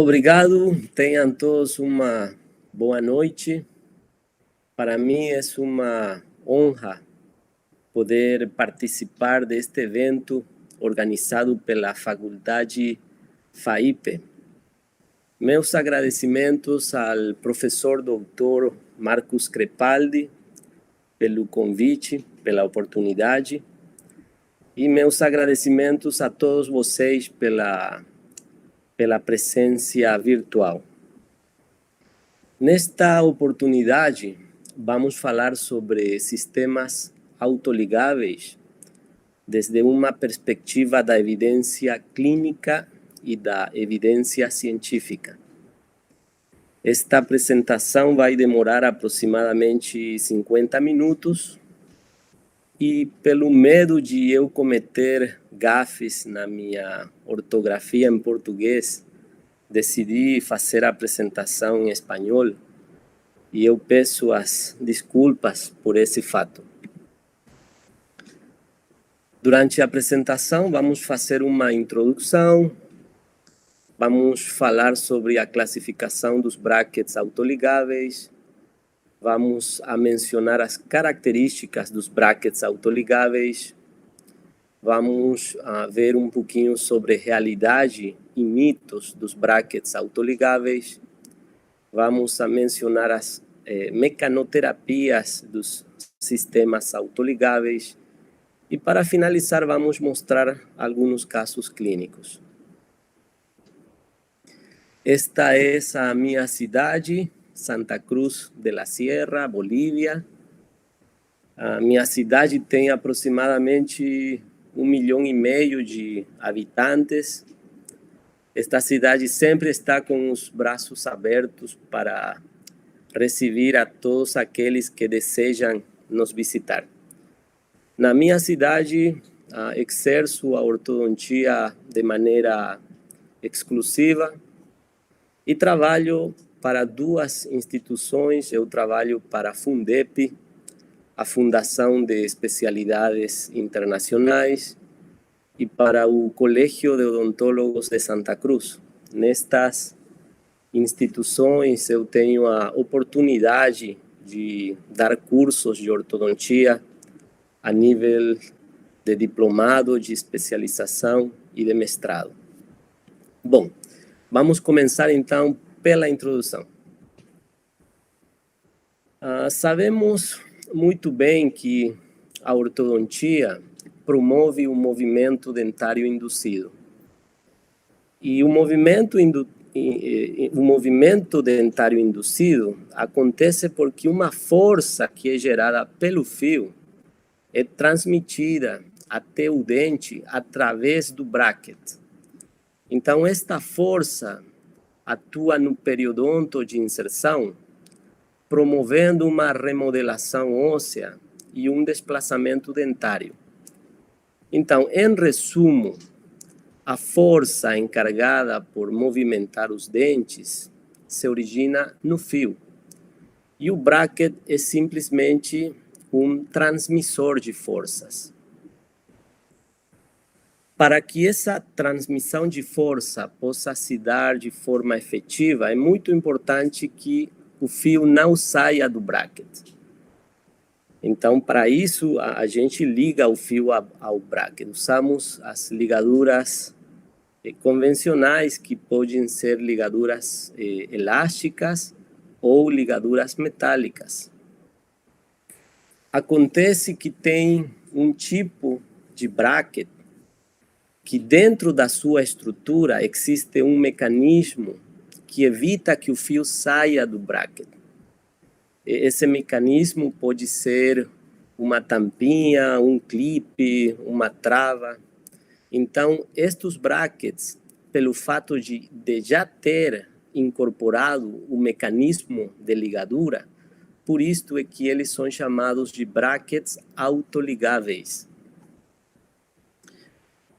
Obrigado, tenham todos uma boa noite. Para mim é uma honra poder participar deste evento organizado pela Faculdade FAIPE. Meus agradecimentos ao professor Dr. Marcus Crepaldi pelo convite, pela oportunidade, e meus agradecimentos a todos vocês pela presença virtual. Nesta oportunidade, vamos falar sobre sistemas autoligáveis desde uma perspectiva da evidência clínica e da evidência científica. Esta apresentação vai demorar aproximadamente 50 minutos e, pelo medo de eu cometer gafes na minha ortografia em português, decidi fazer a apresentação em espanhol e eu peço as desculpas por esse fato. Durante a apresentação, vamos fazer uma introdução, vamos falar sobre a classificação dos brackets autoligáveis, vamos a mencionar as características dos brackets autoligáveis, vamos ver um pouquinho sobre realidade e mitos dos brackets autoligáveis, vamos a mencionar as mecanoterapias dos sistemas autoligáveis e, para finalizar, vamos mostrar alguns casos clínicos. Esta é a minha cidade, Santa Cruz de la Sierra, Bolívia. A minha cidade tem aproximadamente 1,5 milhão de habitantes. Esta cidade sempre está com os braços abertos para receber a todos aqueles que desejam nos visitar. Na minha cidade, exerço a ortodontia de maneira exclusiva e trabalho para duas instituições. Eu trabalho para a Fundep, a Fundação de Especialidades Internacionais, e para o Colégio de Odontólogos de Santa Cruz. Nestas instituições eu tenho a oportunidade de dar cursos de ortodontia a nível de diplomado, de especialização e de mestrado. Bom, vamos começar então pela introdução. Sabemos muito bem que a ortodontia promove o movimento dentário induzido. E o movimento dentário induzido acontece porque uma força que é gerada pelo fio é transmitida até o dente através do bracket. Então, esta força atua no periodonto de inserção, promovendo uma remodelação óssea e um desplaçamento dentário. Então, em resumo, a força encarregada por movimentar os dentes se origina no fio. E o bracket é simplesmente um transmissor de forças. Para que essa transmissão de força possa se dar de forma efetiva, é muito importante que o fio não saia do bracket. Então, para isso, a gente liga o fio ao bracket. Usamos as ligaduras convencionais, que podem ser ligaduras elásticas ou ligaduras metálicas. Acontece que tem um tipo de bracket que, dentro da sua estrutura, existe um mecanismo que evita que o fio saia do bracket. Esse mecanismo pode ser uma tampinha, um clipe, uma trava. Então, estes brackets, pelo fato de já ter incorporado o mecanismo de ligadura, por isso é que eles são chamados de brackets autoligáveis.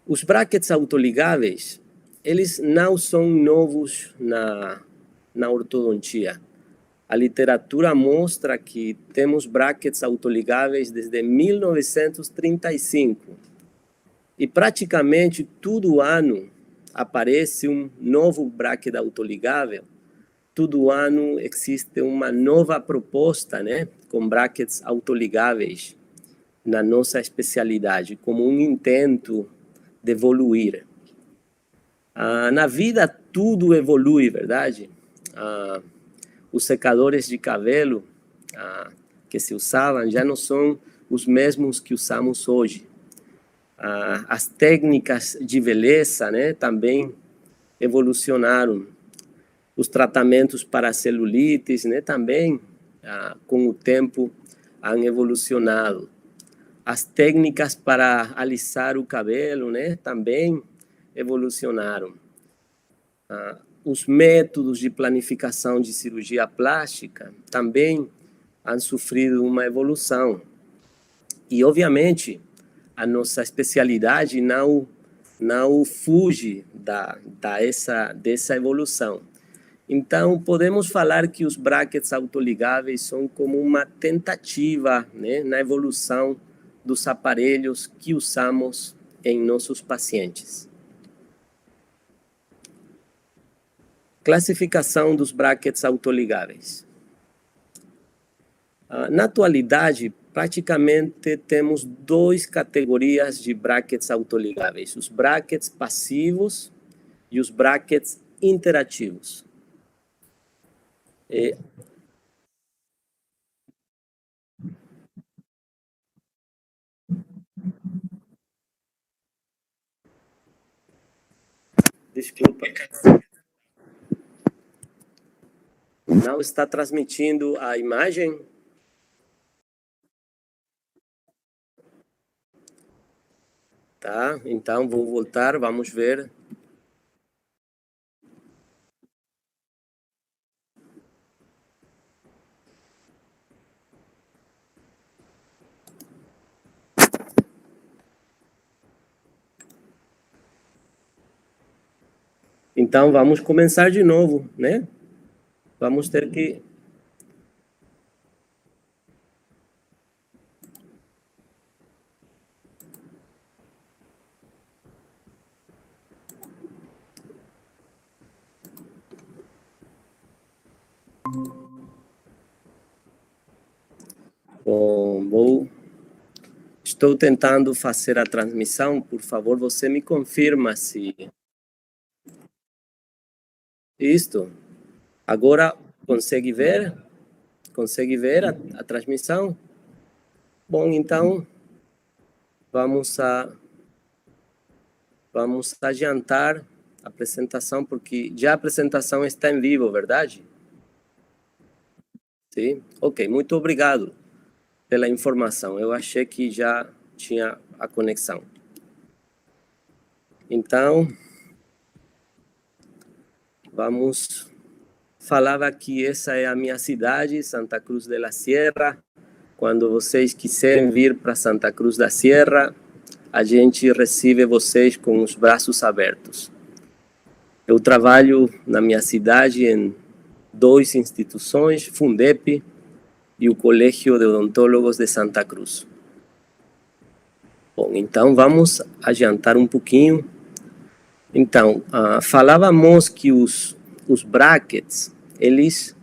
Os brackets autoligáveis, eles não são novos na ortodontia. A literatura mostra que temos brackets autoligáveis desde 1935. E praticamente todo ano aparece um novo bracket autoligável, todo ano existe uma nova proposta, né, com brackets autoligáveis na nossa especialidade, como um intento de evoluir. Na vida tudo evolui, verdade? Os secadores de cabelo que se usavam já não são os mesmos que usamos hoje. As técnicas de beleza, né, também evolucionaram. Os tratamentos para celulites, né, também, com o tempo, han evolucionado. As técnicas para alisar o cabelo, né, também evolucionaram. Os métodos de planificação de cirurgia plástica também han sofrido uma evolução. E, obviamente, a nossa especialidade não fuge dessa evolução. Então, podemos falar que os brackets autoligáveis são como uma tentativa, né, na evolução dos aparelhos que usamos em nossos pacientes. Classificação dos brackets autoligáveis. Na atualidade, praticamente temos duas categorias de brackets autoligáveis: os brackets passivos e os brackets interativos. Desculpa. Não está transmitindo a imagem? Tá, então vou voltar, vamos ver. Então vamos começar de novo, né? Vamos ter que... Bom, estou tentando fazer a transmissão, por favor, você me confirma se... Isto. Agora, consegue ver? Consegue ver a transmissão? Bom, então, vamos adiantar a apresentação, porque já a apresentação está em vivo, verdade? Sim? Ok, muito obrigado pela informação. Eu achei que já tinha a conexão. Então, vamos falar aqui, essa é a minha cidade, Santa Cruz de la Sierra. Quando vocês quiserem vir para Santa Cruz da Sierra, a gente recebe vocês com os braços abertos. Eu trabalho na minha cidade em duas instituições, Fundep e o Colégio de Odontólogos de Santa Cruz. Bom, então vamos adiantar um pouquinho. Então, falávamos que os brackets, eles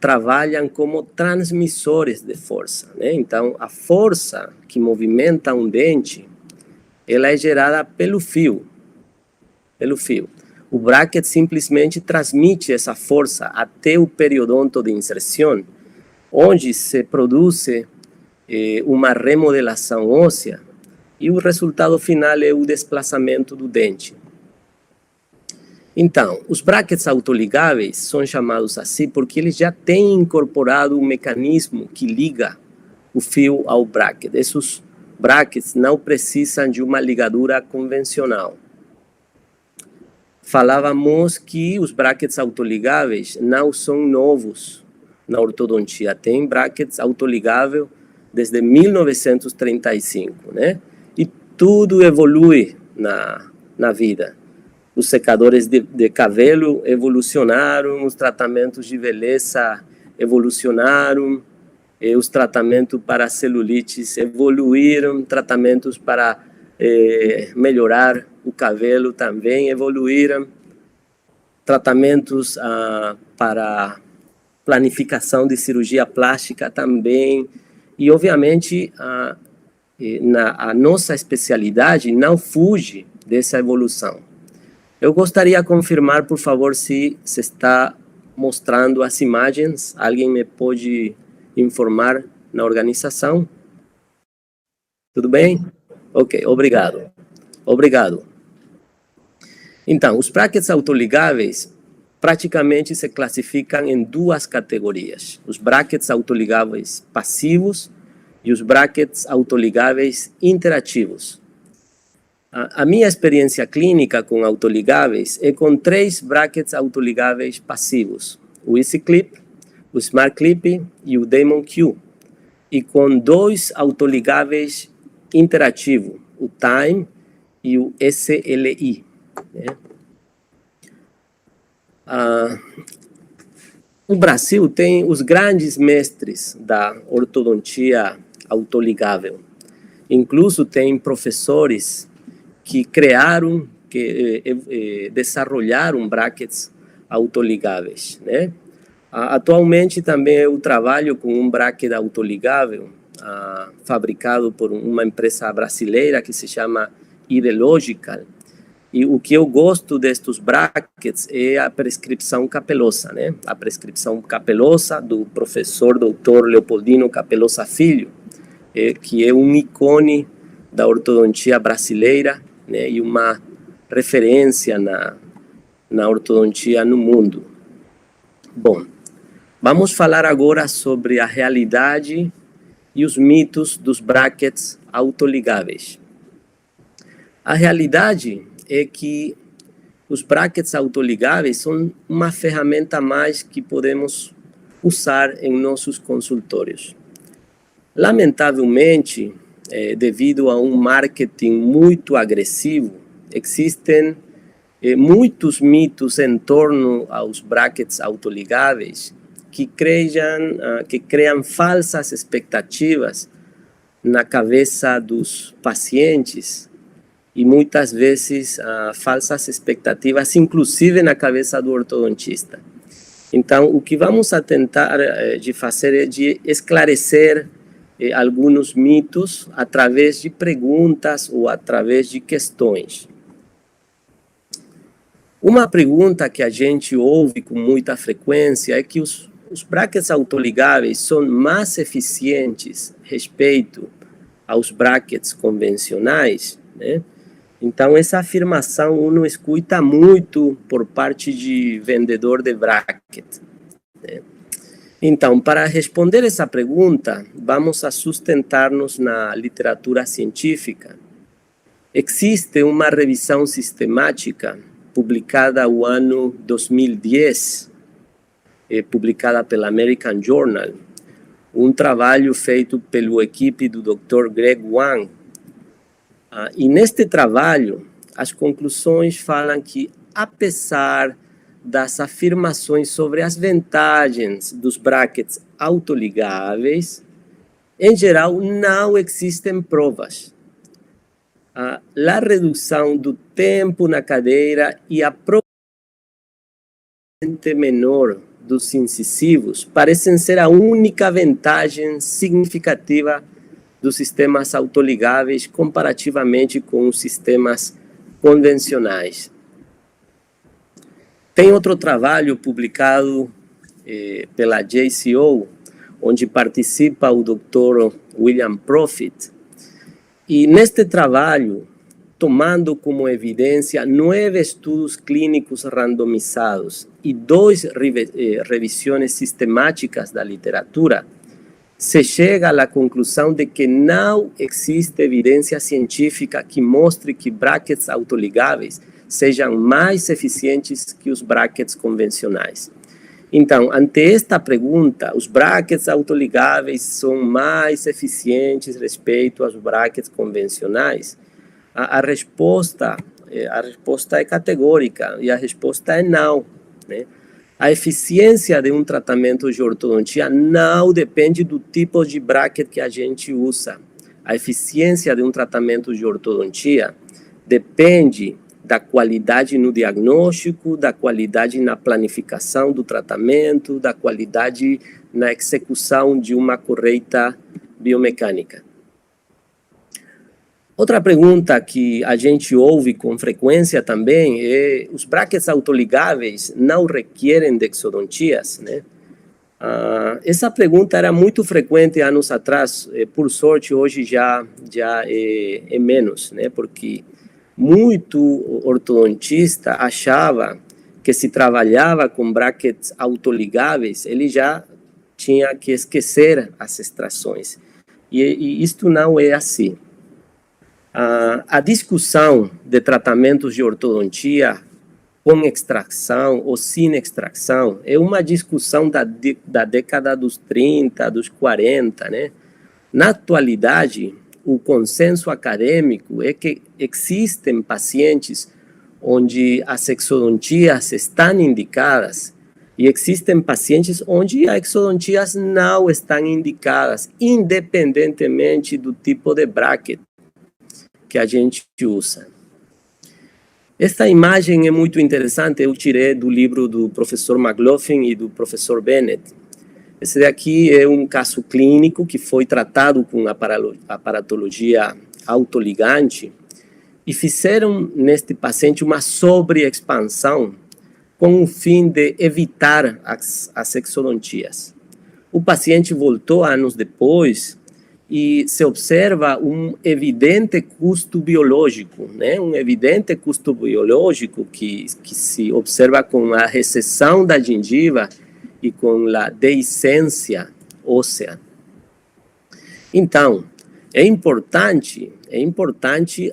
trabalham como transmissores de força, né? Então, a força que movimenta um dente, ela é gerada pelo fio. O bracket simplesmente transmite essa força até o periodonto de inserção, onde se produz uma remodelação óssea e o resultado final é o desplazamento do dente. Então, os brackets autoligáveis são chamados assim porque eles já têm incorporado um mecanismo que liga o fio ao bracket. Esses brackets não precisam de uma ligadura convencional. Falávamos que os brackets autoligáveis não são novos na ortodontia. Tem brackets autoligáveis desde 1935, né? E tudo evolui na vida. Os secadores de cabelo evolucionaram, os tratamentos de beleza evolucionaram, os tratamentos para celulites evoluíram, tratamentos para melhorar o cabelo também evoluíram, tratamentos para planificação de cirurgia plástica também, e obviamente a nossa especialidade não fuge dessa evolução. Eu gostaria de confirmar, por favor, se está mostrando as imagens. Alguém me pode informar na organização? Tudo bem? Ok, obrigado. Obrigado. Então, os brackets autoligáveis praticamente se classificam em duas categorias: os brackets autoligáveis passivos e os brackets autoligáveis interativos. A minha experiência clínica com autoligáveis é com 3 brackets autoligáveis passivos: o EasyClip, o SmartClip e o DaemonQ, e com 2 autoligáveis interativos, o Time e o SLI. Né? O Brasil tem os grandes mestres da ortodontia autoligável. Incluso tem professores que criaram, que desenvolveram brackets autoligáveis, né? Atualmente também eu trabalho com um bracket autoligável fabricado por uma empresa brasileira que se chama Ideological. E o que eu gosto destes brackets é a prescrição capelosa, né? A prescrição capelosa do professor Dr. Leopoldino Capelosa Filho, que é um ícone da ortodontia brasileira, né? E uma referência na ortodontia no mundo. Bom, vamos falar agora sobre a realidade e os mitos dos brackets autoligáveis. A realidade é que os brackets autoligáveis são uma ferramenta a mais que podemos usar em nossos consultórios. Lamentavelmente, devido a um marketing muito agressivo, existem muitos mitos em torno aos brackets autoligáveis que criam falsas expectativas na cabeça dos pacientes e muitas vezes falsas expectativas, inclusive na cabeça do ortodontista. Então, o que vamos tentar de fazer é de esclarecer alguns mitos através de perguntas ou através de questões. Uma pergunta que a gente ouve com muita frequência é que os brackets autoligáveis são mais eficientes respeito aos brackets convencionais, né? Então, essa afirmação uno escuta muito por parte de vendedor de bracket, né? Então, para responder essa pergunta, vamos a sustentar-nos na literatura científica. Existe uma revisão sistemática publicada no ano 2010, publicada pela American Journal, um trabalho feito pela equipe do Dr. Greg Wang. E neste trabalho, as conclusões falam que, apesar das afirmações sobre as vantagens dos brackets autoligáveis, em geral, não existem provas. A redução do tempo na cadeira e a probabilidade menor dos incisivos parecem ser a única vantagem significativa dos sistemas autoligáveis comparativamente com os sistemas convencionais. Tem outro trabalho publicado pela JCO, onde participa o Dr. William Profit. E neste trabalho, tomando como evidência 9 estudos clínicos randomizados e 2 revisões sistemáticas da literatura, se chega à conclusão de que não existe evidência científica que mostre que brackets autoligáveis sejam mais eficientes que os brackets convencionais. Então, ante esta pergunta, os brackets autoligáveis são mais eficientes respeito aos brackets convencionais? A resposta é categórica e a resposta é não, né? A eficiência de um tratamento de ortodontia não depende do tipo de bracket que a gente usa. A eficiência de um tratamento de ortodontia depende da qualidade no diagnóstico, da qualidade na planificação do tratamento, da qualidade na execução de uma correta biomecânica. Outra pergunta que a gente ouve com frequência também é: os brackets autoligáveis não requerem de exodontias, né? Essa pergunta era muito frequente anos atrás, por sorte hoje já é menos, né? Porque muito ortodontista achava que se trabalhava com brackets autoligáveis, ele já tinha que esquecer as extrações. E isto não é assim. A discussão de tratamentos de ortodontia com extração ou sem extração é uma discussão da década dos 30, dos 40, né? Na atualidade, o consenso acadêmico é que existem pacientes onde as exodontias estão indicadas e existem pacientes onde as exodontias não estão indicadas, independentemente do tipo de bracket que a gente usa. Esta imagem é muito interessante, eu tirei do livro do professor McLaughlin e do professor Bennett. Esse daqui é um caso clínico que foi tratado com aparatologia autoligante e fizeram neste paciente uma sobreexpansão com o fim de evitar as exodontias. O paciente voltou anos depois e se observa um evidente custo biológico, né? Um evidente custo biológico que se observa com a recessão da gengiva e com a deiscência óssea. Então, é importante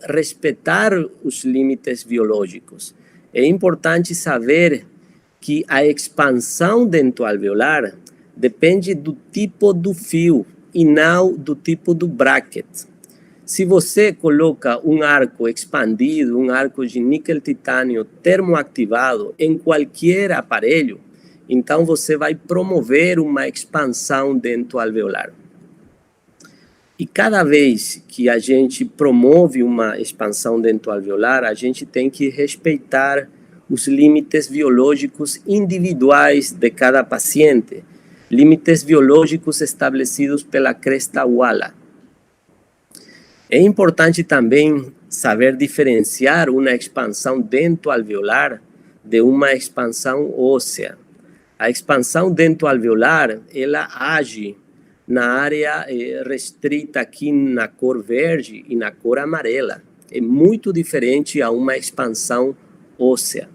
respeitar os limites biológicos. É importante saber que a expansão dentoalveolar depende do tipo do fio e não do tipo do bracket. Se você coloca um arco expandido, um arco de níquel titânio termoativado em qualquer aparelho, então você vai promover uma expansão dentoalveolar. E cada vez que a gente promove uma expansão dentoalveolar, a gente tem que respeitar os limites biológicos individuais de cada paciente, limites biológicos estabelecidos pela cresta Walla. É importante também saber diferenciar uma expansão dentoalveolar de uma expansão óssea. A expansão dentoalveolar, ela age na área restrita aqui na cor verde e na cor amarela. É muito diferente a uma expansão óssea.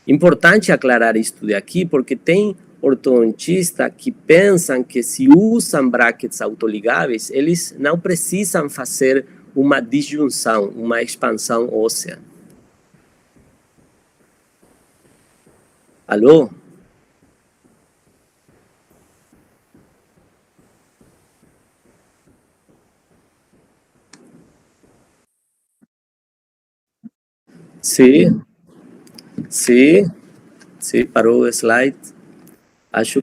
Importante aclarar isto daqui, porque tem ortodontistas que pensam que se usam brackets autoligáveis, eles não precisam fazer uma disjunção, uma expansão óssea. Alô? Sim, sim, sim, parou o slide. Acho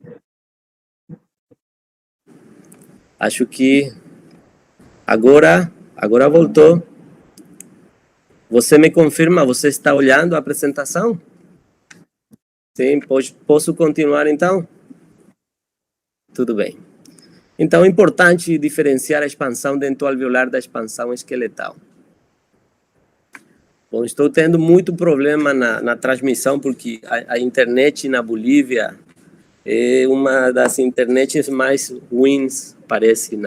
que agora voltou. Você me confirma, você está olhando a apresentação? Sim, posso continuar então? Tudo bem. Então é importante diferenciar a expansão dentoalveolar da expansão esqueletal. Bom, estou tendo muito problema na transmissão porque a internet na Bolívia é uma das internets mais ruins, parece,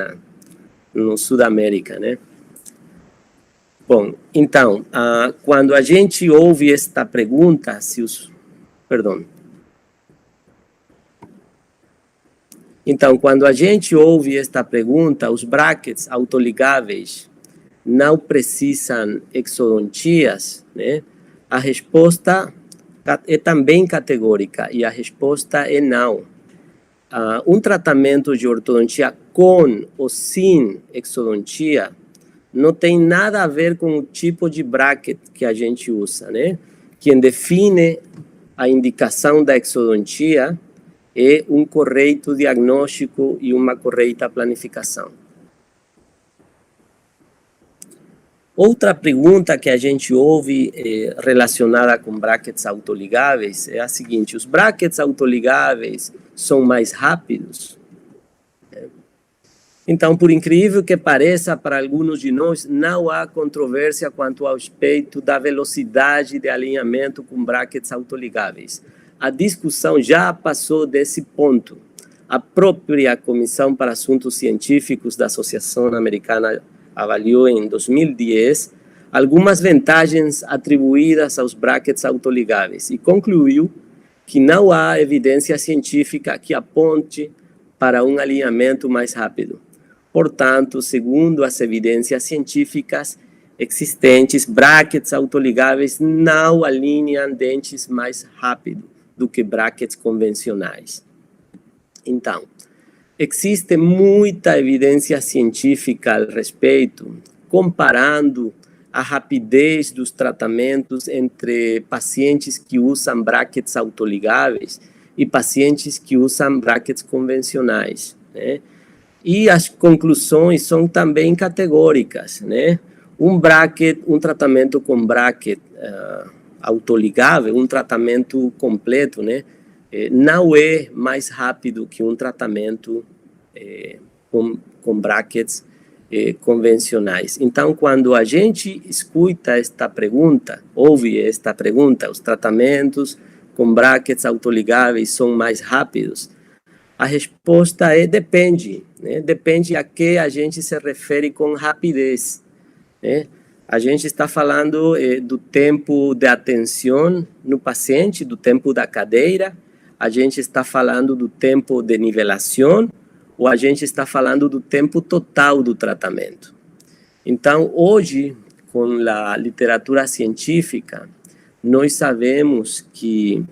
no Sudamérica, né? Bom, então, quando a gente ouve esta pergunta, Então, quando a gente ouve esta pergunta, os brackets autoligáveis não precisam exodontias, né? A resposta é também categórica e a resposta é não. Um tratamento de ortodontia com ou sem exodontia não tem nada a ver com o tipo de bracket que a gente usa, né? Quem define a indicação da exodontia é um correto diagnóstico e uma correta planificação. Outra pergunta que a gente ouve relacionada com brackets autoligáveis é a seguinte: os brackets autoligáveis são mais rápidos? Então, por incrível que pareça, para alguns de nós, não há controvérsia quanto ao respeito da velocidade de alinhamento com brackets autoligáveis. A discussão já passou desse ponto. A própria Comissão para Assuntos Científicos da Associação Americana avaliou em 2010 algumas vantagens atribuídas aos brackets autoligáveis e concluiu que não há evidência científica que aponte para um alinhamento mais rápido. Portanto, segundo as evidências científicas existentes, brackets autoligáveis não alinham dentes mais rápido do que brackets convencionais. Então, existe muita evidência científica a respeito, comparando a rapidez dos tratamentos entre pacientes que usam brackets autoligáveis e pacientes que usam brackets convencionais, né? E as conclusões são também categóricas, né? Um tratamento com bracket autoligável, um tratamento completo, né? Não é mais rápido que um tratamento com brackets convencionais. Então, quando a gente escuta esta pergunta, ouve esta pergunta, os tratamentos com brackets autoligáveis são mais rápidos? A resposta é depende, né? Depende a que a gente se refere com rapidez, né? A gente está falando do tempo de atenção no paciente, do tempo da cadeira, a gente está falando do tempo de nivelação, ou a gente está falando do tempo total do tratamento. Então, hoje, com a literatura científica, nós sabemos que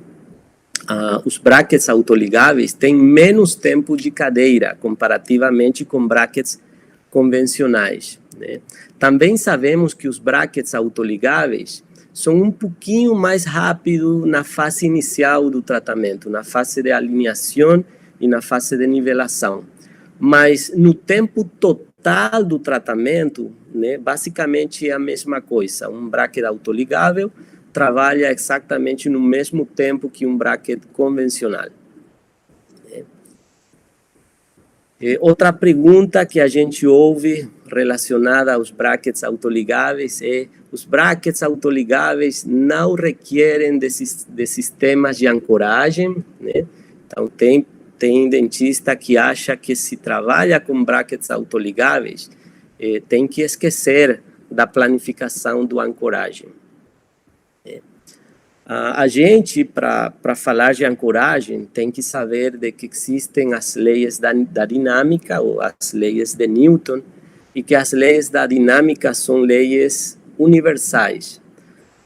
os brackets autoligáveis têm menos tempo de cadeira comparativamente com brackets convencionais, né? Também sabemos que os brackets autoligáveis são um pouquinho mais rápidos na fase inicial do tratamento, na fase de alinhação e na fase de nivelação. Mas no tempo total do tratamento, né, basicamente é a mesma coisa. Um bracket autoligável trabalha exatamente no mesmo tempo que um bracket convencional. Outra pergunta que a gente ouve relacionada aos brackets autoligáveis é: os brackets autoligáveis não requerem de sistemas de ancoragem, né? Então, tem dentista que acha que se trabalha com brackets autoligáveis, tem que esquecer da planificação do ancoragem. A gente, para falar de ancoragem, tem que saber de que existem as leis da dinâmica, ou as leis de Newton, e que as leis da dinâmica são leis universais.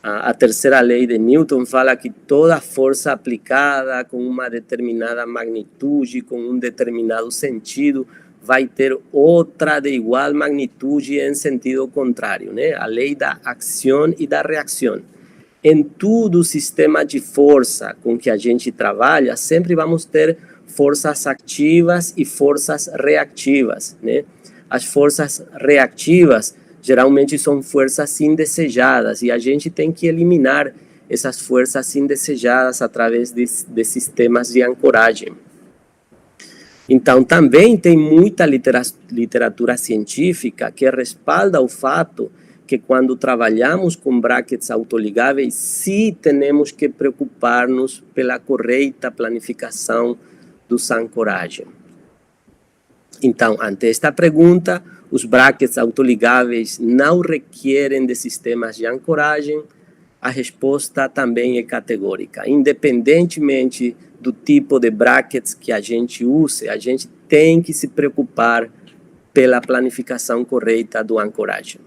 A terceira lei de Newton fala que toda força aplicada com uma determinada magnitude, com um determinado sentido, vai ter outra de igual magnitude em sentido contrário, né? A lei da ação e da reação. Em todo o sistema de força com que a gente trabalha, sempre vamos ter forças ativas e forças reativas, né? As forças reativas geralmente são forças indesejadas e a gente tem que eliminar essas forças indesejadas através de sistemas de ancoragem. Então, também tem muita literatura científica que respalda o fato que quando trabalhamos com brackets autoligáveis, sim temos que preocupar-nos pela correta planificação dos ancoragens. Então, ante esta pergunta, os brackets autoligáveis não requerem de sistemas de ancoragem? A resposta também é categórica. Independentemente do tipo de brackets que a gente use, a gente tem que se preocupar pela planificação correta do ancoragem.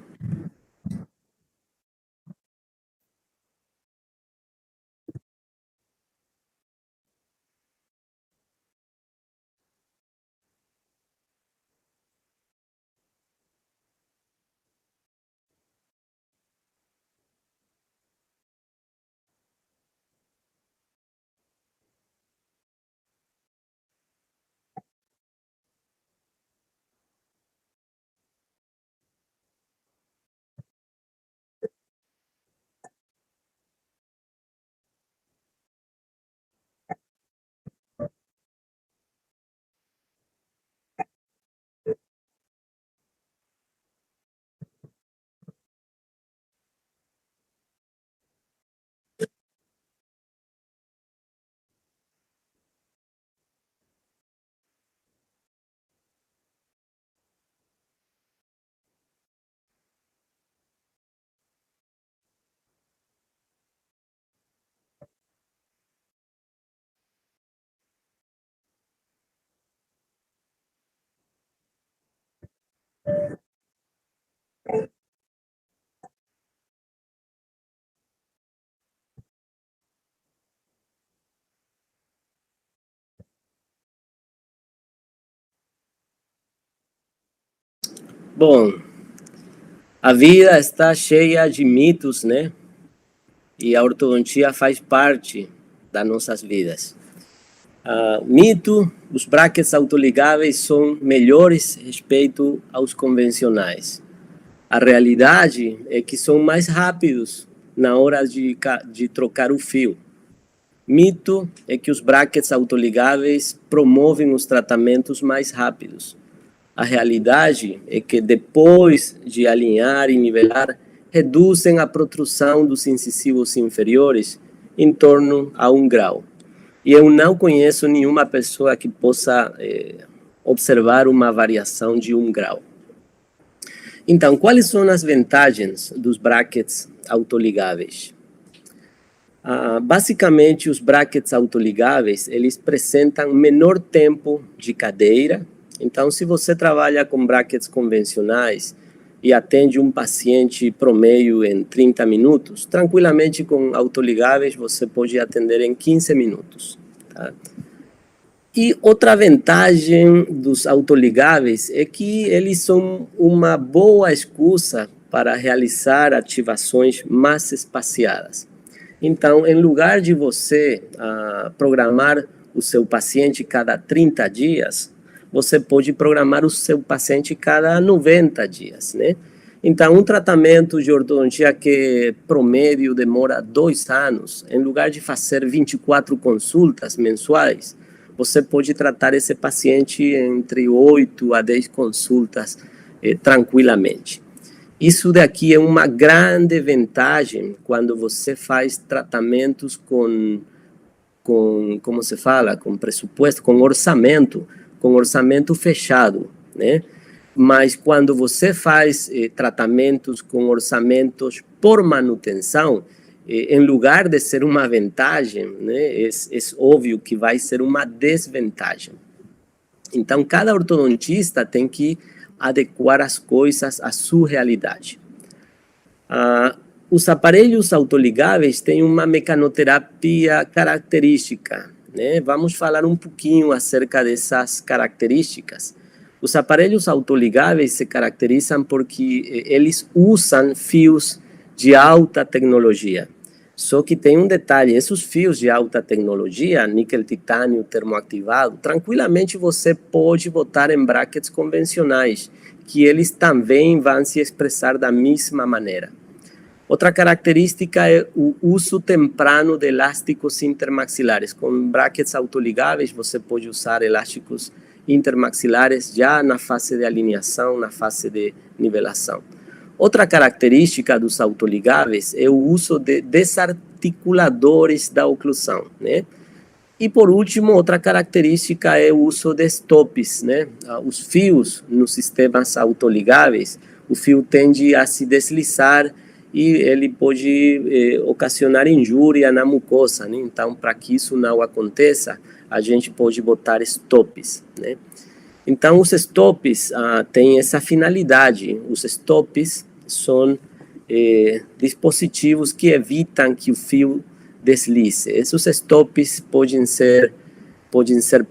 Bom, a vida está cheia de mitos, né? E a ortodontia faz parte das nossas vidas. Mito, os brackets autoligáveis são melhores respeito aos convencionais. A realidade é que são mais rápidos na hora de trocar o fio. Mito é que os brackets autoligáveis promovem os tratamentos mais rápidos. A realidade é que depois de alinhar e nivelar, reduzem a protrusão dos incisivos inferiores em torno a 1 grau. E eu não conheço nenhuma pessoa que possa observar uma variação de 1 grau. Então, quais são as vantagens dos brackets autoligáveis? Basicamente, os brackets autoligáveis, eles apresentam menor tempo de cadeira. Então, se você trabalha com brackets convencionais e atende um paciente promedio em 30 minutos, tranquilamente com autoligáveis você pode atender em 15 minutos. Tá? E outra vantagem dos autoligáveis é que eles são uma boa excusa para realizar ativações mais espaciadas. Então, em lugar de você programar o seu paciente cada 30 dias, você pode programar o seu paciente cada 90 dias, né? Então, um tratamento de ortodontia que promédio demora 2 anos, em lugar de fazer 24 consultas mensuais, você pode tratar esse paciente entre 8 a 10 consultas tranquilamente. Isso daqui é uma grande vantagem quando você faz tratamentos com como se fala, com pressuposto, com orçamento fechado, né? Mas quando você faz tratamentos com orçamentos por manutenção, em lugar de ser uma vantagem, né, é óbvio que vai ser uma desvantagem. Então, cada ortodontista tem que adequar as coisas à sua realidade. Os aparelhos autoligáveis têm uma mecanoterapia característica, né? Vamos falar um pouquinho acerca dessas características. Os aparelhos autoligáveis se caracterizam porque eles usam fios de alta tecnologia. Só que tem um detalhe, esses fios de alta tecnologia, níquel titânio termoativado, tranquilamente você pode botar em brackets convencionais, que eles também vão se expressar da mesma maneira. Outra característica é o uso temprano de elásticos intermaxilares. Com brackets autoligáveis, você pode usar elásticos intermaxilares já na fase de alinhação, na fase de nivelação. Outra característica dos autoligáveis é o uso de desarticuladores da oclusão, né? E por último, outra característica é o uso de stops, né? Os fios nos sistemas autoligáveis, o fio tende a se deslizar e ele pode ocasionar injúria na mucosa, né? Então, para que isso não aconteça, a gente pode botar stops, né? Então, os stops têm essa finalidade. Os stops são dispositivos que evitam que o fio deslize. Esses stops podem ser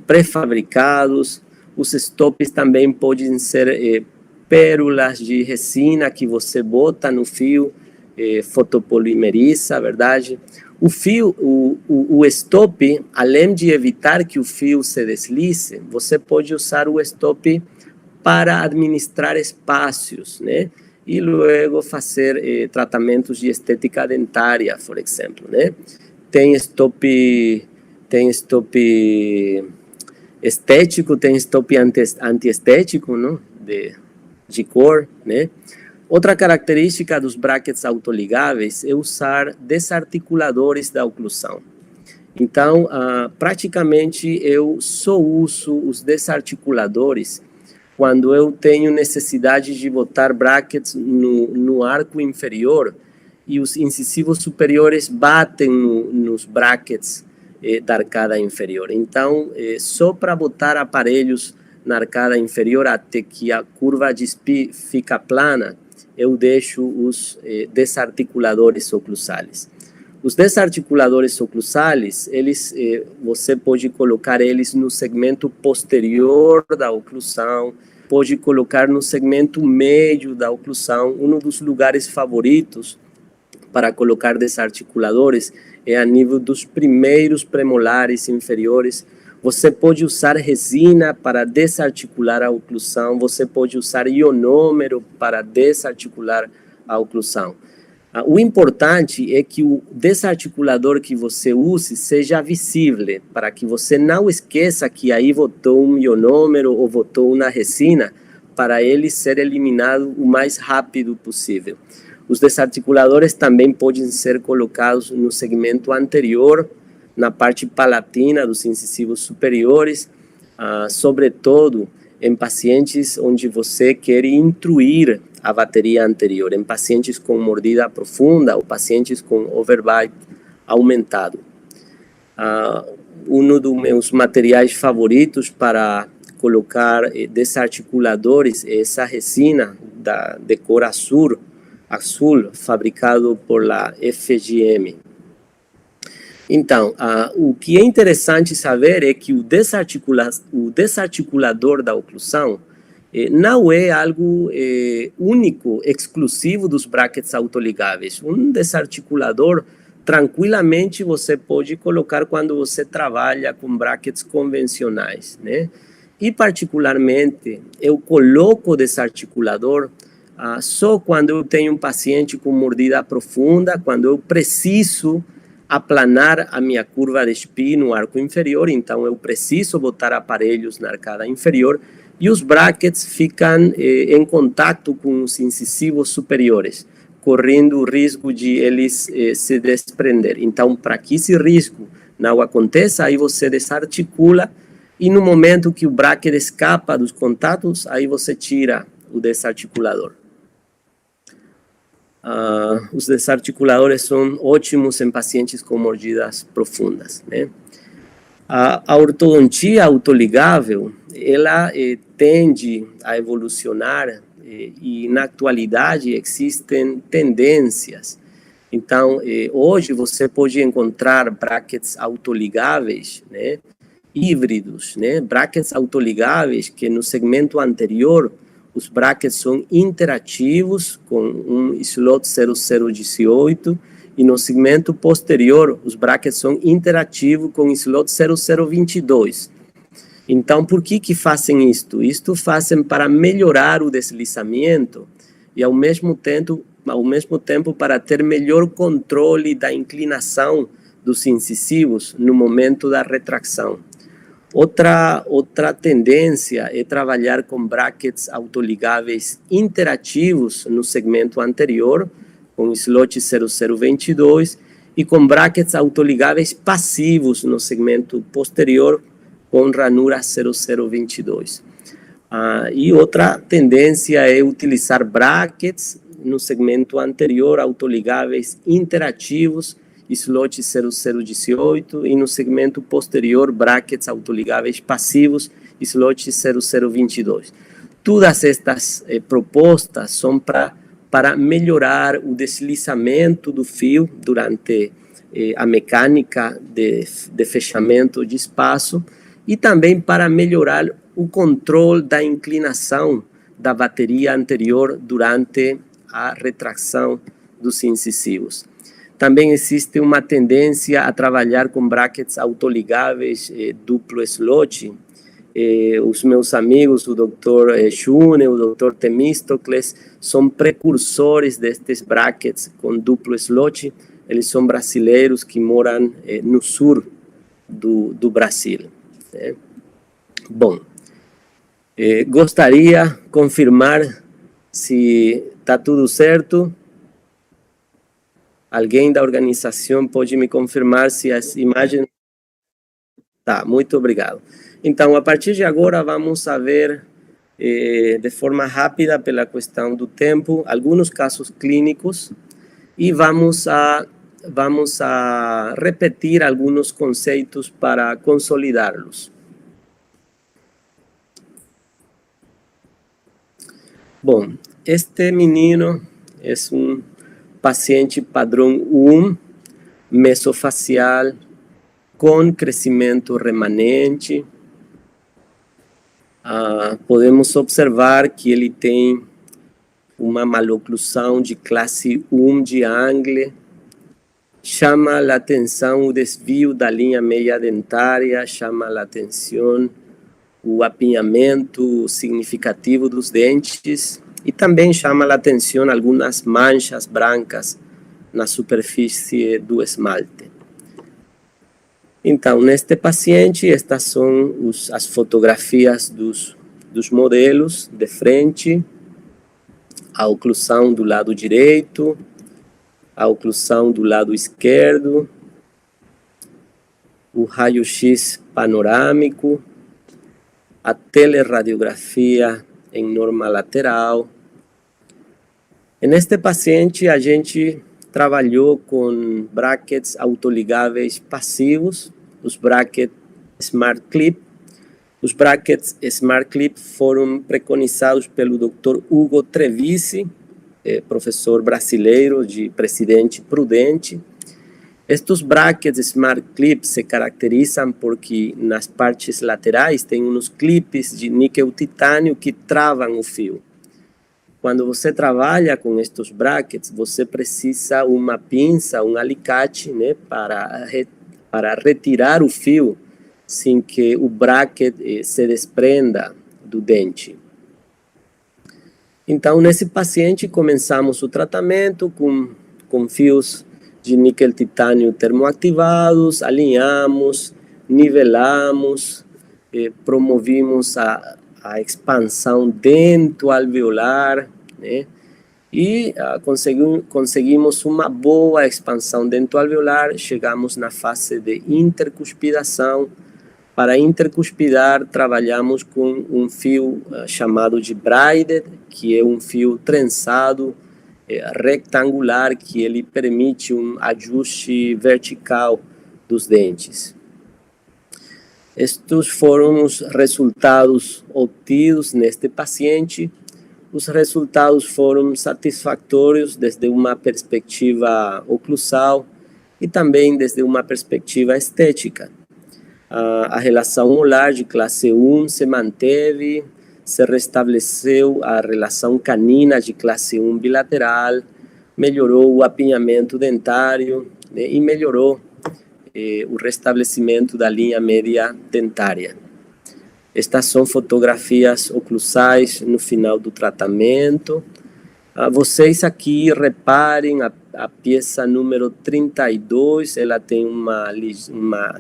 pré-fabricados. Os stops também podem ser pérolas de resina que você bota no fio, fotopolimeriza, verdade? O fio, o stop, além de evitar que o fio se deslize, você pode usar o stop para administrar espaços, né? E logo fazer tratamentos de estética dentária, por exemplo, né? Tem stop estético, tem stop antiestético, não? De cor, né? Outra característica dos brackets autoligáveis é usar desarticuladores da oclusão. Então, praticamente eu só uso os desarticuladores quando eu tenho necessidade de botar brackets no arco inferior e os incisivos superiores batem nos brackets da arcada inferior. Então, só para botar aparelhos na arcada inferior até que a curva de SPI fica plana, eu deixo os desarticuladores oclusales. Os desarticuladores oclusales, eles, você pode colocar eles no segmento posterior da oclusão, pode colocar no segmento médio da oclusão. Um dos lugares favoritos para colocar desarticuladores é a nível dos primeiros premolares inferiores. Você pode usar resina para desarticular a oclusão, você pode usar ionômero para desarticular a oclusão. O importante é que o desarticulador que você use seja visível, para que você não esqueça que aí botou um ionômero ou botou uma resina, para ele ser eliminado o mais rápido possível. Os desarticuladores também podem ser colocados no segmento anterior, na parte palatina dos incisivos superiores, sobretudo em pacientes onde você quer intruir a bateria anterior, em pacientes com mordida profunda ou pacientes com overbite aumentado. Um dos meus materiais favoritos para colocar desarticuladores é essa resina de cor azul, fabricado por la FGM. Então, o que é interessante saber é que o desarticulador da oclusão não é algo único, exclusivo dos brackets autoligáveis. Um desarticulador, tranquilamente, você pode colocar quando você trabalha com brackets convencionais, né? E, particularmente, eu coloco o desarticulador só quando eu tenho um paciente com mordida profunda, quando eu preciso aplanar a minha curva de SPI no arco inferior, então eu preciso botar aparelhos na arcada inferior, e os brackets ficam em contato com os incisivos superiores, correndo o risco de eles se desprender. Então, para que esse risco não aconteça, aí você desarticula, e no momento que o bracket escapa dos contatos, aí você tira o desarticulador. Os desarticuladores são ótimos em pacientes com mordidas profundas, né? A ortodontia autoligável, ela tende a evolucionar e na atualidade existem tendências. Então, hoje você pode encontrar brackets autoligáveis, né, híbridos, né, brackets autoligáveis que no segmento anterior os brackets são interativos com um slot 0018 e no segmento posterior os brackets são interativos com slot 0022. Então, por que fazem isto? Isto fazem para melhorar o deslizamento e ao mesmo tempo para ter melhor controle da inclinação dos incisivos no momento da retração. Outra tendência é trabalhar com brackets autoligáveis interativos no segmento anterior, com slot 0022, e com brackets autoligáveis passivos no segmento posterior, com ranura 0022. E outra tendência é utilizar brackets no segmento anterior autoligáveis interativos, slot 0018, e no segmento posterior, brackets autoligáveis passivos, slot 0022. Todas estas propostas são para melhorar o deslizamento do fio durante a mecânica de fechamento de espaço e também para melhorar o controle da inclinação da bateria anterior durante a retração dos incisivos. Também existe uma tendência a trabalhar com brackets autoligáveis duplo slot. Os meus amigos, o Dr. Schune, o Dr. Temístocles, são precursores destes brackets com duplo slot. Eles são brasileiros que moram no sul do Brasil. Bom, gostaria de confirmar se está tudo certo. Alguém da organização pode me confirmar se as imagens... Tá, muito obrigado. Então, a partir de agora, vamos a ver de forma rápida, pela questão do tempo, alguns casos clínicos e vamos a repetir alguns conceitos para consolidá-los. Bom, este menino é um paciente padrão 1, mesofacial, com crescimento remanente. Podemos observar que ele tem uma maloclusão de classe 1 de Angle. Chama a atenção o desvio da linha meia dentária, chama a atenção o apinhamento significativo dos dentes e também chama a atenção algumas manchas brancas na superfície do esmalte. Então, neste paciente, estas são as fotografias dos modelos de frente, a oclusão do lado direito, a oclusão do lado esquerdo, o raio-x panorâmico, a teleradiografia em norma lateral. Neste paciente, a gente trabalhou com brackets autoligáveis passivos, os brackets Smart Clip. Os brackets Smart Clip foram preconizados pelo Dr. Hugo Trevisi, professor brasileiro de Presidente Prudente. Estes brackets Smart Clip se caracterizam porque nas partes laterais tem uns clipes de níquel titânio que travam o fio. Quando você trabalha com estes brackets, você precisa uma pinça, um alicate, né, para retirar o fio sem que o bracket se desprenda do dente. Então, nesse paciente, começamos o tratamento com fios de níquel titânio termoativados, alinhamos, nivelamos, promovimos a expansão dentoalveolar, né? E conseguimos uma boa expansão dentoalveolar, chegamos na fase de intercuspidação. Para intercuspidar, trabalhamos com um fio chamado de braided, que é um fio trançado, retangular, que ele permite um ajuste vertical dos dentes. Estes foram os resultados obtidos neste paciente. Os resultados foram satisfatórios desde uma perspectiva oclusal e também desde uma perspectiva estética. A relação molar de classe 1 se manteve, se restabeleceu a relação canina de classe 1 bilateral, melhorou o apinhamento dentário, né, e melhorou o restabelecimento da linha média dentária. Estas são fotografias oclusais no final do tratamento. Vocês aqui reparem a peça número 32, ela tem uma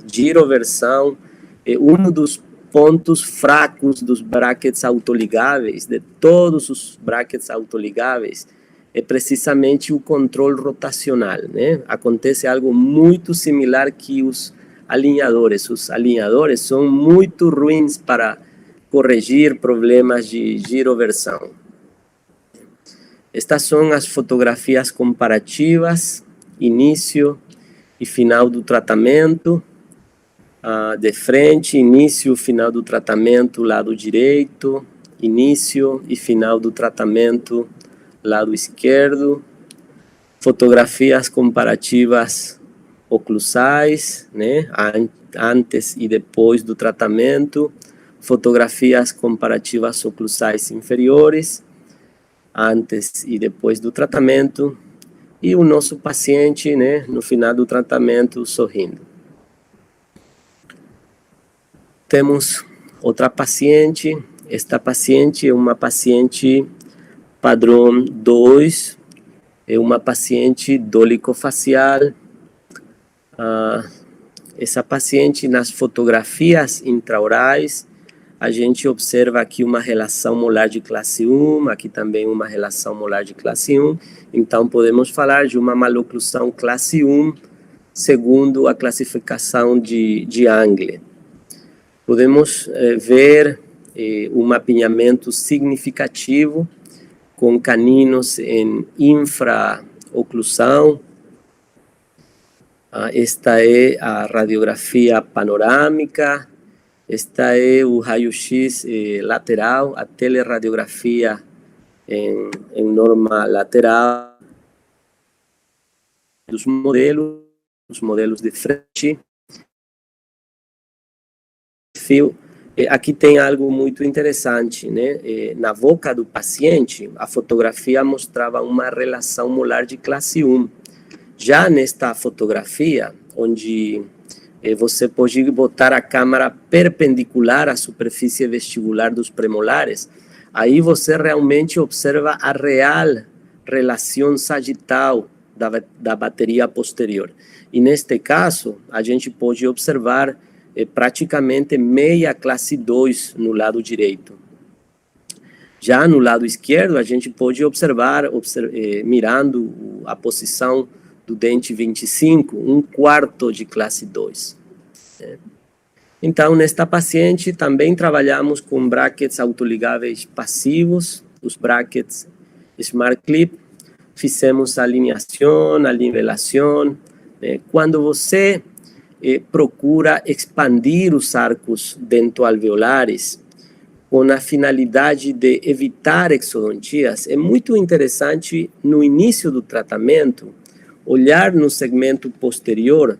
giroversão, um dos pontos fracos dos brackets autoligáveis, de todos os brackets autoligáveis, é precisamente o controle rotacional, né? Acontece algo muito similar que os alinhadores. Os alinhadores são muito ruins para corrigir problemas de giroversão. Estas são as fotografias comparativas, início e final do tratamento. De frente, início e final do tratamento, lado direito, início e final do tratamento, lado esquerdo. Fotografias comparativas oclusais, né, antes e depois do tratamento. Fotografias comparativas oclusais inferiores, antes e depois do tratamento, e o nosso paciente, né, no final do tratamento, sorrindo. Temos outra paciente. Esta paciente é uma paciente padrão 2, é uma paciente dolicofacial. Essa paciente, nas fotografias intraorais, a gente observa aqui uma relação molar de classe 1, aqui também uma relação molar de classe 1. Então, podemos falar de uma maloclusão classe 1, segundo a classificação de Angle. Podemos ver um apinhamento significativo com caninos em infraoclusão. Esta é a radiografia panorâmica. Esta é o raio-x lateral, a teleradiografia em norma lateral dos modelos de frente. Aqui tem algo muito interessante, né? Na boca do paciente, a fotografia mostrava uma relação molar de classe 1. Já nesta fotografia, onde você pode botar a câmera perpendicular à superfície vestibular dos premolares, aí você realmente observa a real relação sagital da bateria posterior. E neste caso, a gente pode observar praticamente meia classe 2 no lado direito. Já no lado esquerdo, a gente pode observar, mirando a posição do dente 25, um quarto de classe 2. Então, nesta paciente, também trabalhamos com brackets autoligáveis passivos, os brackets Smart Clip, fizemos a alinhação, a nivelação. Quando você procura expandir os arcos dentoalveolares com a finalidade de evitar exodontias, é muito interessante, no início do tratamento, olhar no segmento posterior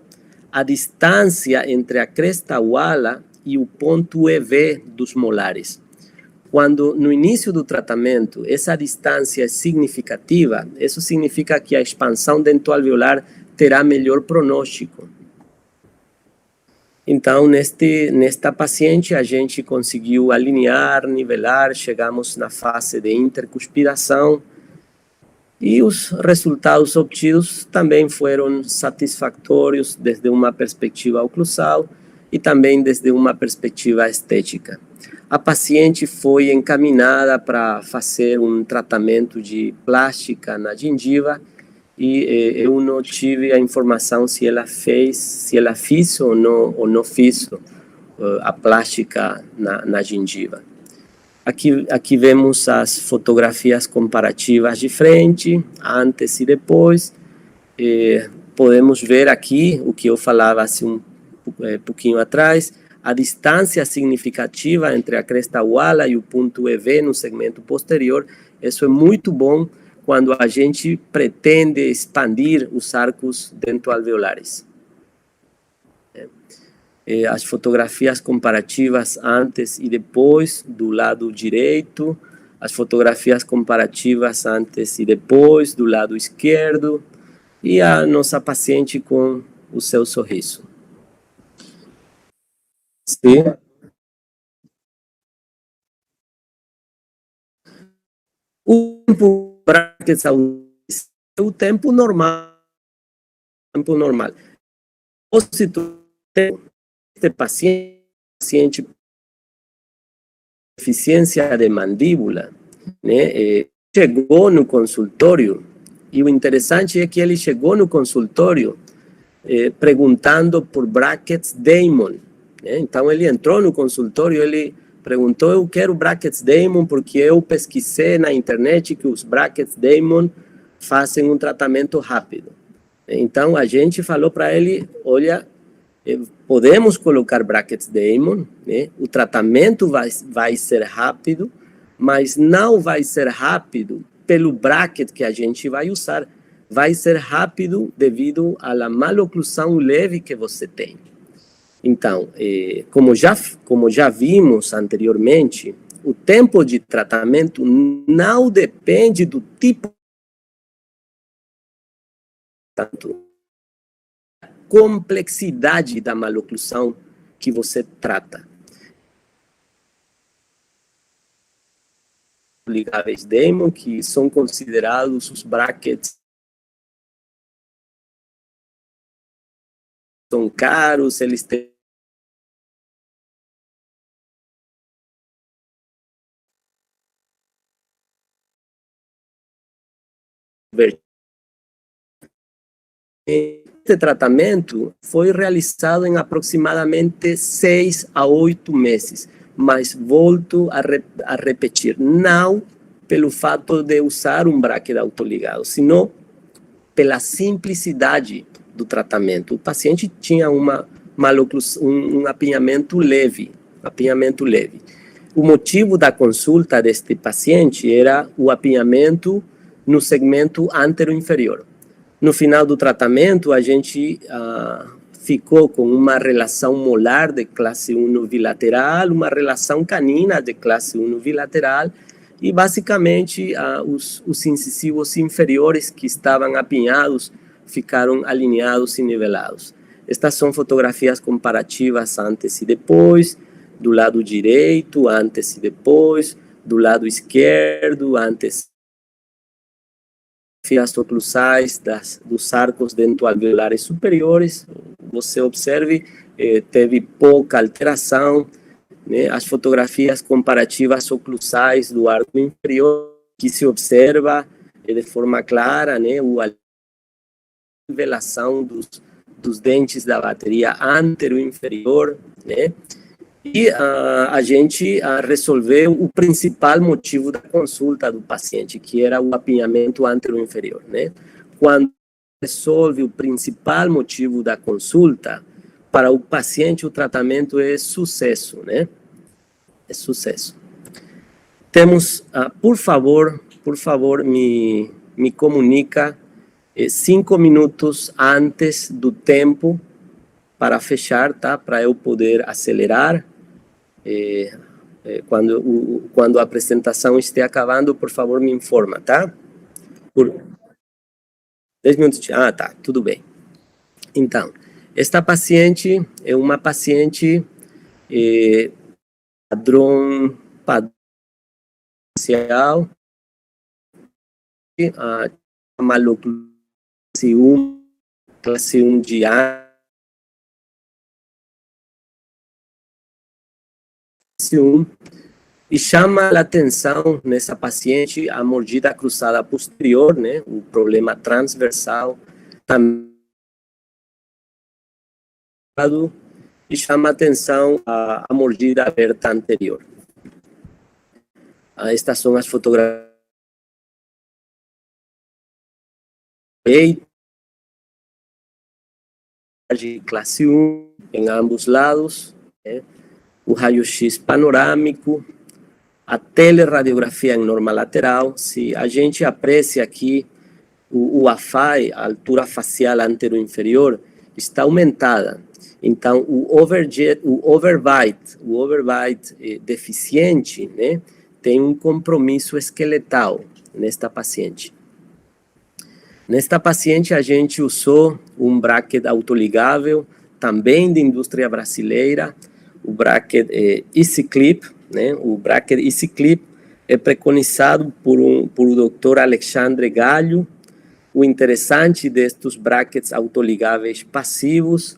a distância entre a cresta uala e o ponto EV dos molares. Quando, no início do tratamento, essa distância é significativa, isso significa que a expansão dentoalveolar terá melhor pronóstico. Então, nesta paciente, a gente conseguiu alinhar, nivelar, chegamos na fase de intercuspiração e os resultados obtidos também foram satisfatórios desde uma perspectiva oclusal e também desde uma perspectiva estética. A paciente foi encaminhada para fazer um tratamento de plástica na gengiva e eu não tive a informação se ela fez ou não fez a plástica na gengiva. Aqui vemos as fotografias comparativas de frente, antes e depois. Podemos ver aqui o que eu falava assim um pouquinho atrás, a distância significativa entre a cresta uala e o ponto EV no segmento posterior. Isso é muito bom quando a gente pretende expandir os arcos dentoalveolares. As fotografias comparativas antes e depois do lado direito, as fotografias comparativas antes e depois do lado esquerdo e a nossa paciente com o seu sorriso. Sim. O tempo brackets é o tempo normal. Ou se tu tem este paciente deficiência de mandíbula, né, chegou no consultório, e o interessante é que ele chegou no consultório perguntando por brackets Damon, né? Então ele entrou no consultório, ele perguntou: eu quero brackets Damon porque eu pesquisei na internet que os brackets Damon fazem um tratamento rápido. Então a gente falou para ele: olha, podemos colocar brackets Damon, né? O tratamento vai ser rápido, mas não vai ser rápido pelo bracket que a gente vai usar, vai ser rápido devido à maloclusão leve que você tem. Então, como já vimos anteriormente, o tempo de tratamento não depende do tipo, tanto complexidade da maloclusão que você trata. Ligáveis Damon, que são considerados os brackets, são caros, eles têm Este tratamento foi realizado em aproximadamente 6 a 8 meses, mas volto a repetir, não pelo fato de usar um bracket autoligado, senão pela simplicidade do tratamento. O paciente tinha um apinhamento leve. o motivo da consulta deste paciente era o apinhamento no segmento antero-inferior. No final do tratamento, a gente ficou com uma relação molar de classe 1 bilateral, uma relação canina de classe 1 bilateral, e basicamente os incisivos inferiores que estavam apinhados ficaram alinhados e nivelados. Estas são fotografias comparativas antes e depois, do lado direito, antes e depois, do lado esquerdo, antes as oclusais dos arcos dentoalveolares superiores. Você observe, teve pouca alteração, né? As fotografias comparativas oclusais do arco inferior, que se observa de forma clara, né, a nivelação dos dentes da bateria antero-inferior, né? E a gente resolveu o principal motivo da consulta do paciente, que era o apinhamento antero-inferior, né? Quando resolve o principal motivo da consulta, para o paciente o tratamento é sucesso, né? É sucesso. Temos, por favor, me comunica 5 minutos antes do tempo para fechar, tá? Para eu poder acelerar. Quando a apresentação estiver acabando, por favor, me informa, tá? Por 10 minutos. Tá, tudo bem. Então, esta paciente é uma paciente padrão facial, classe 1 de A, e chama a atenção nessa paciente a mordida cruzada posterior, né, o problema transversal também, e chama a atenção a mordida aberta anterior. Estas são as fotografias de classe 1 em ambos lados, né? O raio-x panorâmico, a teleradiografia em norma lateral. Se a gente aprecia aqui o AFI, a altura facial antero-inferior, está aumentada. Então, o overbite deficiente, né, tem um compromisso esqueletal nesta paciente. Nesta paciente, a gente usou um bracket autoligável, também de indústria brasileira, o bracket EasyClip, né? O bracket EasyClip é preconizado por o Dr. Alexandre Gallo. O interessante destes brackets autoligáveis passivos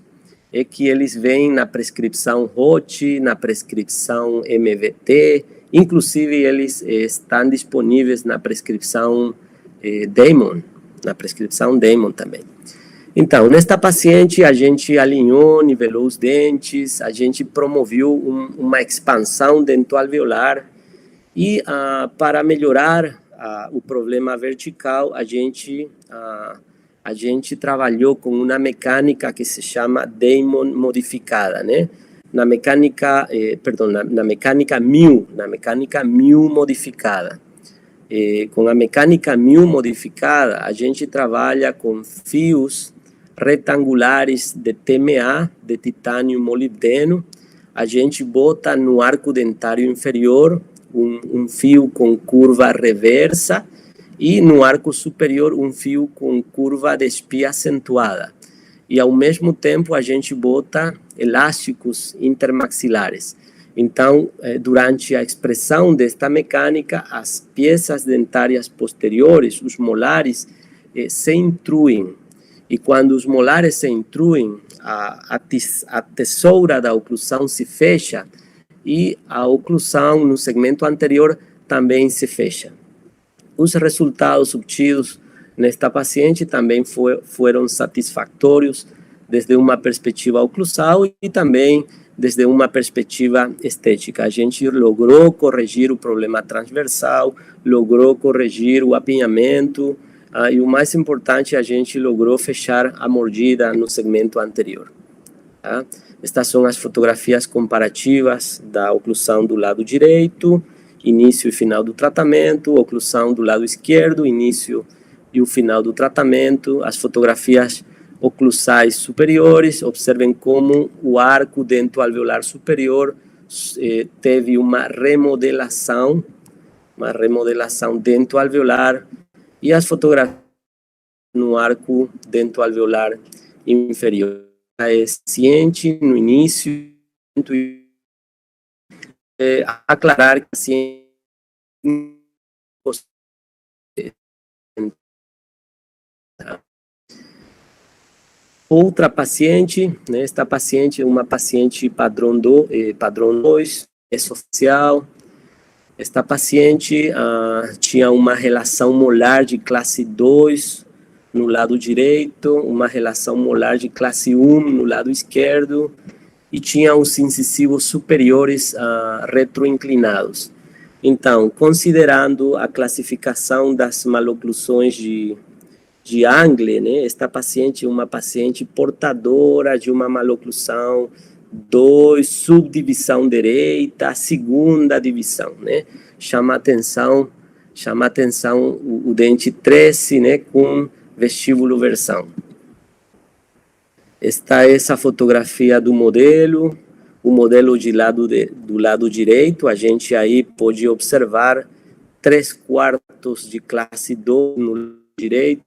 é que eles vêm na prescrição ROT, na prescrição MVT, inclusive eles estão disponíveis na prescrição Damon, também. Então, nesta paciente, a gente alinhou, nivelou os dentes, a gente promoveu uma expansão dentoalveolar e, para melhorar o problema vertical, a gente trabalhou com uma mecânica que se chama Damon modificada, né? Na mecânica Mew modificada. Com a mecânica Mew modificada, a gente trabalha com fios retangulares de TMA, de titânio molibdeno. A gente bota no arco dentário inferior um fio com curva reversa e no arco superior um fio com curva de espia acentuada. E ao mesmo tempo a gente bota elásticos intermaxilares. Então, durante a expressão desta mecânica, as peças dentárias posteriores, os molares, se intruem. E quando os molares se intruem, a tesoura da oclusão se fecha e a oclusão no segmento anterior também se fecha. Os resultados obtidos nesta paciente também foram satisfatórios desde uma perspectiva oclusal e também desde uma perspectiva estética. A gente logrou corrigir o problema transversal, logrou corrigir o apinhamento, e o mais importante, a gente logrou fechar a mordida no segmento anterior. Tá? Estas são as fotografias comparativas da oclusão do lado direito, início e final do tratamento, oclusão do lado esquerdo, início e o final do tratamento, as fotografias oclusais superiores. Observem como o arco dentoalveolar superior teve uma remodelação dentoalveolar, e as fotografias no arco dentoalveolar inferior. É ciente no início, aclarar que a ciência outra paciente, né, esta paciente é uma paciente padrão 2, é social. Esta paciente tinha uma relação molar de classe 2 no lado direito, uma relação molar de classe 1 no lado esquerdo, e tinha os incisivos superiores retroinclinados. Então, considerando a classificação das maloclusões de Angle, né, esta paciente é uma paciente portadora de uma maloclusão 2, subdivisão direita, segunda divisão, né? Chama atenção o dente 13, né, com vestíbulo versão. Esta é essa fotografia do modelo, o modelo do lado direito. A gente aí pode observar 3/4 de classe 2 no lado direito,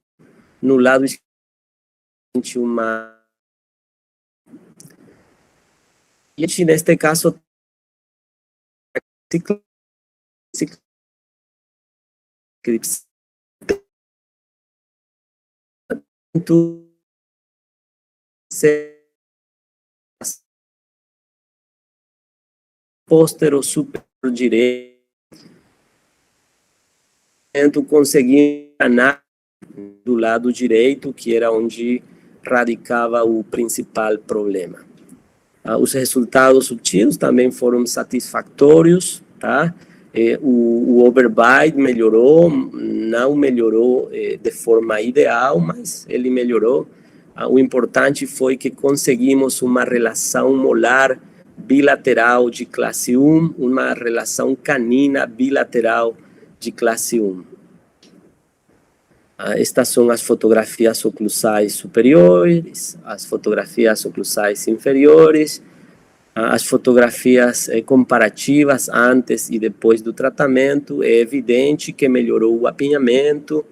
no lado esquerdo uma. E neste caso, póstero superior direito, consegui anar do lado direito, que era onde radicava o principal problema. Os resultados obtidos também foram satisfatórios, tá? O overbite melhorou, não melhorou de forma ideal, mas ele melhorou. O importante foi que conseguimos uma relação molar bilateral de classe 1, uma relação canina bilateral de classe 1. Estas são as fotografias oclusais superiores, as fotografias oclusais inferiores, as fotografias comparativas antes e depois do tratamento. É evidente que melhorou o apinhamento.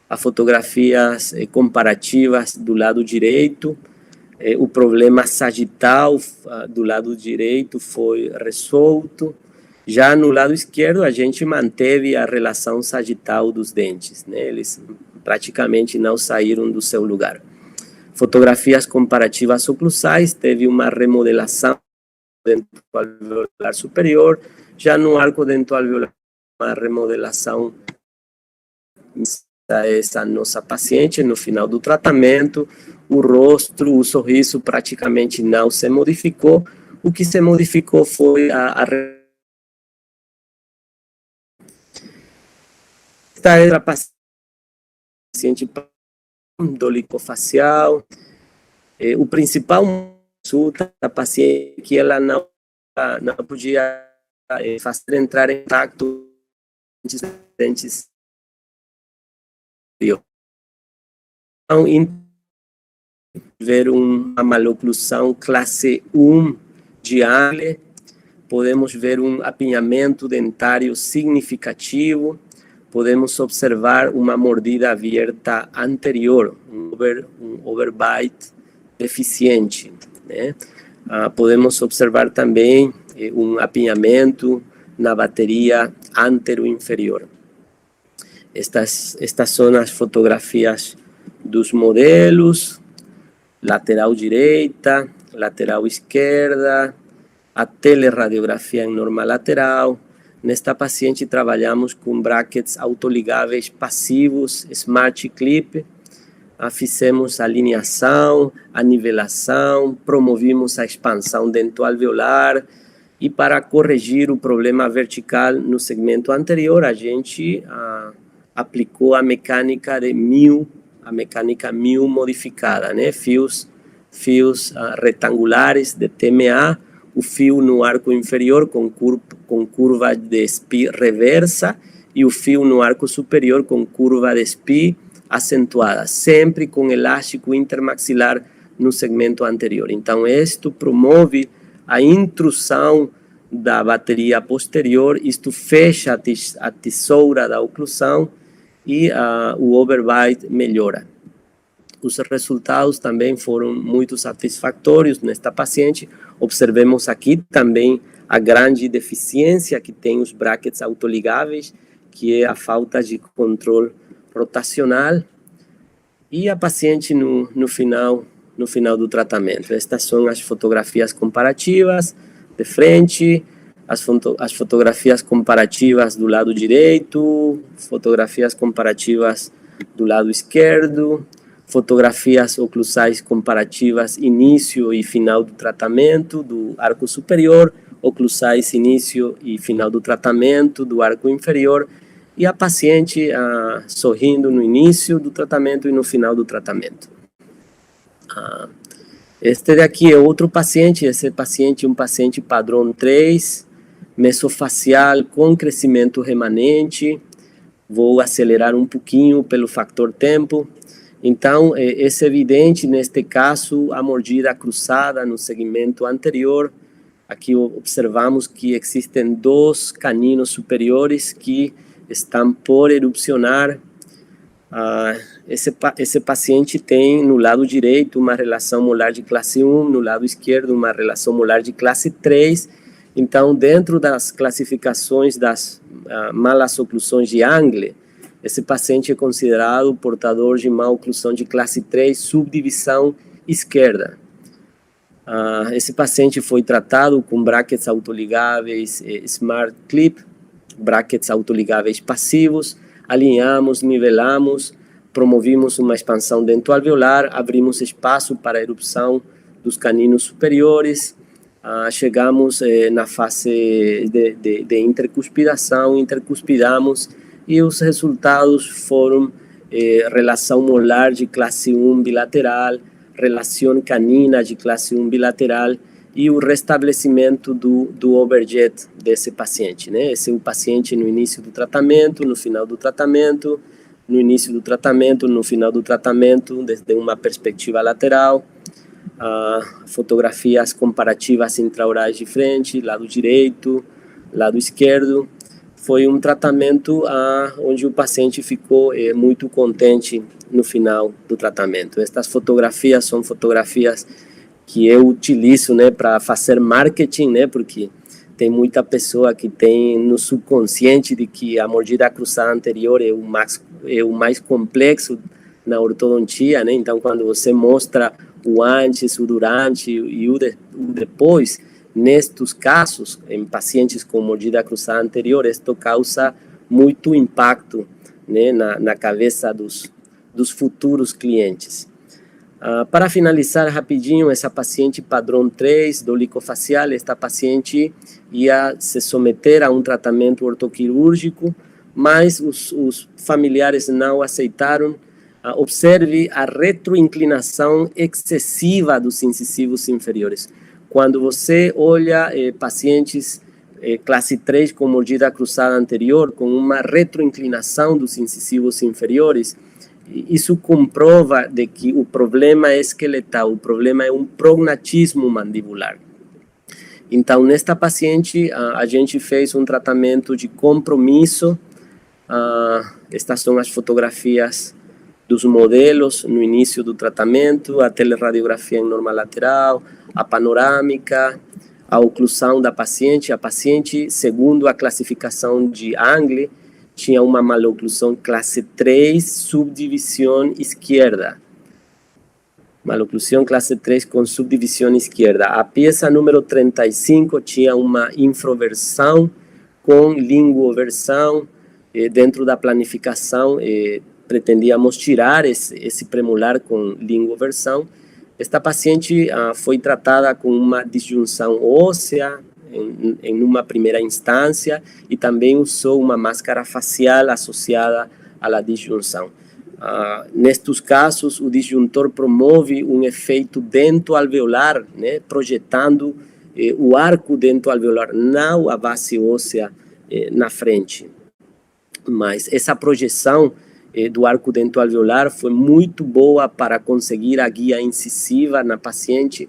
As fotografias comparativas do lado direito, o problema sagital do lado direito foi resolto. Já no lado esquerdo, a gente manteve a relação sagital dos dentes, né? Eles praticamente não saíram do seu lugar. Fotografias comparativas oclusais, teve uma remodelação dentoalveolar superior. Já no arco dentoalveolar, uma remodelação. Essa nossa paciente, no final do tratamento, o rosto, o sorriso praticamente não se modificou. O que se modificou foi esta era a paciente dolicofacial. O principal consulta da paciente que ela não podia fazer entrar em contato com os dentes. Então, ver uma maloclusão classe 1 de Angle, podemos ver um apinhamento dentário significativo, podemos observar uma mordida aberta anterior, um overbite deficiente, né? Podemos observar também um apinhamento na bateria antero-inferior. Estas são as fotografias dos modelos, lateral direita, lateral esquerda, a teleradiografia em norma lateral. Nesta paciente trabalhamos com brackets autoligáveis passivos, Smart Clip, fizemos a alinhação, a nivelação, promovimos a expansão dentoalveolar, e para corrigir o problema vertical no segmento anterior, a gente aplicou a mecânica de Mew, a mecânica Mew modificada, né? Fios fios retangulares de TMA, o fio no arco inferior com curva de SPI reversa e o fio no arco superior com curva de SPI acentuada, sempre com elástico intermaxilar no segmento anterior. Então, isto promove a intrusão da bateria posterior, isto fecha a tesoura da oclusão e o overbite melhora. Os resultados também foram muito satisfatórios nesta paciente. Observemos aqui também a grande deficiência que tem os brackets autoligáveis, que é a falta de controle rotacional. E a paciente no final do tratamento. Estas são as fotografias comparativas de frente, as fotografias comparativas do lado direito, fotografias comparativas do lado esquerdo, fotografias oclusais comparativas início e final do tratamento do arco superior, oclusais início e final do tratamento do arco inferior, e a paciente sorrindo no início do tratamento e no final do tratamento. Este daqui é outro paciente, esse paciente é um paciente padrão 3, mesofacial com crescimento remanente. Vou acelerar um pouquinho pelo fator tempo. Então, é evidente neste caso a mordida cruzada no segmento anterior. Aqui observamos que existem 2 caninos superiores que estão por erupcionar. Esse paciente tem no lado direito uma relação molar de classe 1, no lado esquerdo uma relação molar de classe 3. Então, dentro das classificações das malas oclusões de Angle, esse paciente é considerado portador de má oclusão de classe 3, subdivisão esquerda. Esse paciente foi tratado com brackets autoligáveis Smart Clip, brackets autoligáveis passivos, alinhamos, nivelamos, promovimos uma expansão dentoalveolar, abrimos espaço para a erupção dos caninos superiores, chegamos na fase de intercuspidação, intercuspidamos, e os resultados foram relação molar de classe 1 bilateral, relação canina de classe 1 bilateral e o restabelecimento do overjet desse paciente, né? Esse é o paciente no início do tratamento, no final do tratamento, no início do tratamento, no final do tratamento, desde uma perspectiva lateral, fotografias comparativas intraorais de frente, lado direito, lado esquerdo. Foi um tratamento onde o paciente ficou muito contente no final do tratamento. Estas fotografias são fotografias que eu utilizo, né, para fazer marketing, né, porque tem muita pessoa que tem no subconsciente de que a mordida cruzada anterior é o mais complexo na ortodontia, né? Então, quando você mostra o antes, o durante e o depois, nestes casos, em pacientes com mordida cruzada anterior, isto causa muito impacto, né, na cabeça dos futuros clientes. Para finalizar rapidinho, essa paciente padrão 3 dolicofacial, esta paciente ia se submeter a um tratamento ortoquirúrgico, mas os familiares não aceitaram. Observe a retroinclinação excessiva dos incisivos inferiores. Quando você olha pacientes classe 3 com mordida cruzada anterior, com uma retroinclinação dos incisivos inferiores, isso comprova de que o problema é esqueletal, o problema é um prognatismo mandibular. Então, nesta paciente, a gente fez um tratamento de compromisso. Estas são as fotografias dos modelos no início do tratamento, a teleradiografia em norma lateral, a panorâmica, a oclusão da paciente. A paciente, segundo a classificação de Angle, tinha uma maloclusão classe 3, subdivisão esquerda. Maloclusão classe 3 com subdivisão esquerda. A peça número 35 tinha uma infroversão com linguoversão. Dentro da planificação, pretendíamos tirar esse premolar com linguoversão. Esta paciente foi tratada com uma disjunção óssea em uma primeira instância e também usou uma máscara facial associada à disjunção. Nestes casos, o disjuntor promove um efeito dento-alveolar, né, projetando o arco dento-alveolar, não a base óssea na frente. Mas essa projeção do arco dento-alveolar foi muito boa para conseguir a guia incisiva na paciente.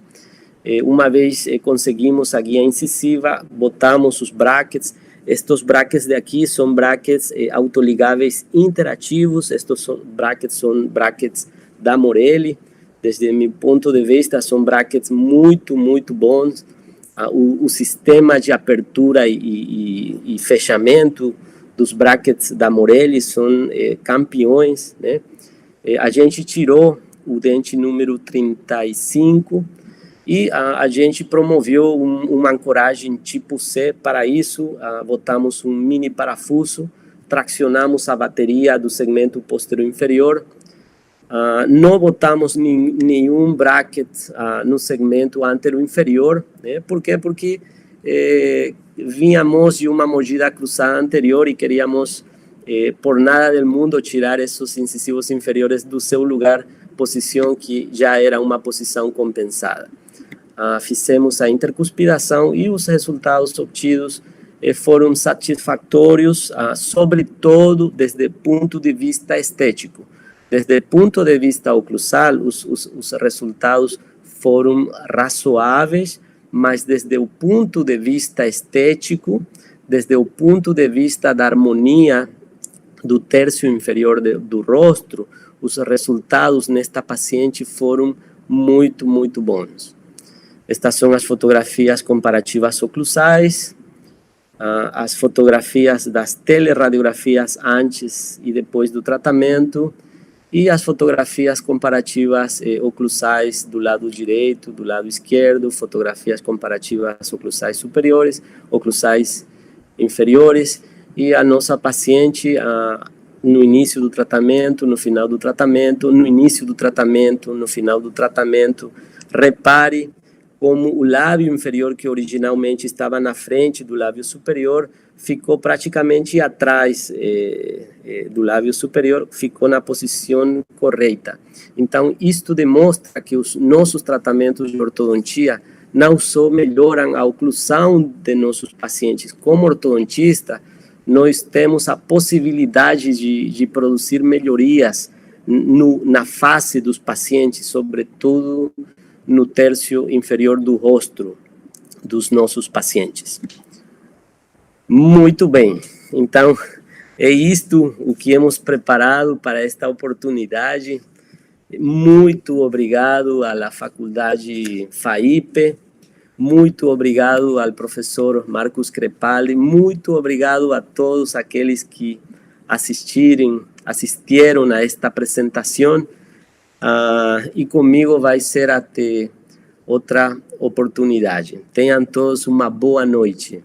Uma vez conseguimos a guia incisiva, botamos os brackets. Estes brackets de aqui são brackets autoligáveis interativos. Estes brackets são brackets da Morelli. Desde meu ponto de vista, são brackets muito, muito bons. O sistema de abertura e fechamento dos brackets da Morelli são campeões, né? A gente tirou o dente número 35 e a gente promoveu uma ancoragem tipo C. Para isso, botamos um mini parafuso, tracionamos a bateria do segmento posterior inferior, não botamos nenhum bracket no segmento anterior inferior, né? Por quê? Porque vínhamos de uma mordida cruzada anterior e queríamos, por nada do mundo, tirar esses incisivos inferiores do seu lugar, posição que já era uma posição compensada. Fizemos a intercuspidação e os resultados obtidos foram satisfatórios, sobretudo desde o ponto de vista estético. Desde o ponto de vista oclusal, os resultados foram razoáveis, mas desde o ponto de vista estético, desde o ponto de vista da harmonia do terço inferior do rosto, os resultados nesta paciente foram muito, muito bons. Estas são as fotografias comparativas oclusais, as fotografias das telerradiografias antes e depois do tratamento, e as fotografias comparativas oclusais do lado direito, do lado esquerdo, fotografias comparativas oclusais superiores, oclusais inferiores, e a nossa paciente no início do tratamento, no final do tratamento, no início do tratamento, no final do tratamento. Repare como o lábio inferior, que originalmente estava na frente do lábio superior, ficou praticamente atrás do lábio superior, ficou na posição correta. Então, isto demonstra que os nossos tratamentos de ortodontia não só melhoram a oclusão de nossos pacientes. Como ortodontista, nós temos a possibilidade de produzir melhorias na face dos pacientes, sobretudo no terço inferior do rosto dos nossos pacientes. Muito bem, então é isto o que hemos preparado para esta oportunidade. Muito obrigado à Faculdade FAIPE, muito obrigado ao professor Marcos Crepaldi, muito obrigado a todos aqueles que assistiram a esta apresentação. E comigo vai ser até outra oportunidade. Tenham todos uma boa noite.